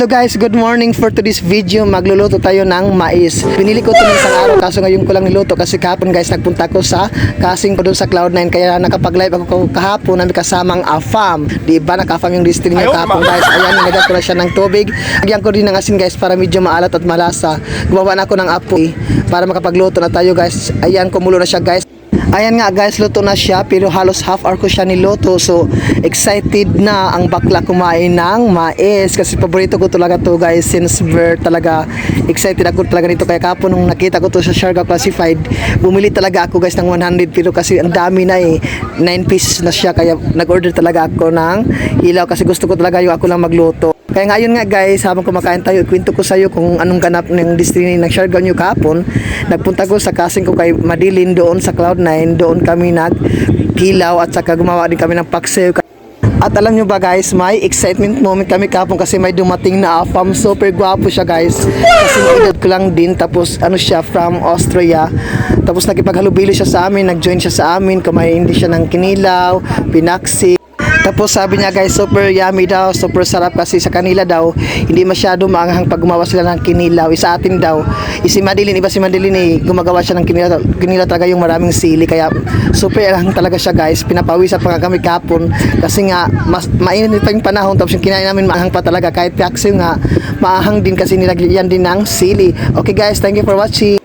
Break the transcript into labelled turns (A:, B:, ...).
A: Hello guys, good morning. For today's video, magluluto tayo ng mais. Pinili ko ito ng isang araw kaso ngayon ko lang niluto kasi kahapon guys nagpunta ko sa casing ko doon sa Cloud9 kaya nakapag-live ako kahapon na may kasamang AFAM. Diba naka-AFAM yung destiny niya kahapon guys. Ayan, nilagyan ko na siya ng tubig. Lagyan ko din ng asin guys para medyo maalat at malasa. Gumawa na ako ng apoy para makapagluto na tayo guys. Ayan, kumulo na siya guys. Ayan nga guys, luto na siya pero halos half hour ko siya niluto. So excited na ang bakla kumain ng mais kasi paborito ko talaga to guys since birth. Talaga excited ako talaga nito kaya kapon nung nakita ko to sa Siargao Classified, bumili talaga ako guys ng 100 pero kasi ang dami na 9 pieces na siya kaya nag-order talaga ako ng ilaw kasi gusto ko talaga yung ako lang magluto. Kaya ngayon nga guys, habang kumakain tayo, kwento ko sa iyo kung anong ganap ng destiny ng Siargao New kahapon. Nagpunta ko sa casing ko kay Madilyn doon sa Cloud9, doon kami nagkilaw at saka gumawa din kami ng paksiw. At alam nyo ba guys, may excitement moment kami kahapon kasi may dumating na AFAM. Super gwapo siya guys. Kasi edad ko lang din, tapos ano siya, from Austria. Tapos nakipaghalubilo siya sa amin, nag-join siya sa amin, kumain din siya ng kinilaw, pinaksi. Tapos sabi niya guys, super yummy daw, super sarap kasi sa kanila daw, hindi masyado maanghang pag gumawa sila ng kinilaw. Sa atin daw, si Madilyn, iba si Madilyn gumagawa siya ng kinilaw. Kinilaw talaga yung maraming sili, kaya super anghang talaga siya guys. Pinapawisan pa nga kami kapon kasi nga, mas mainit pa yung panahon. Tapos yung kinain namin maanghang pa talaga, kahit piaksiw nga, maanghang din kasi nilagyan din ng sili. Okay guys, thank you for watching.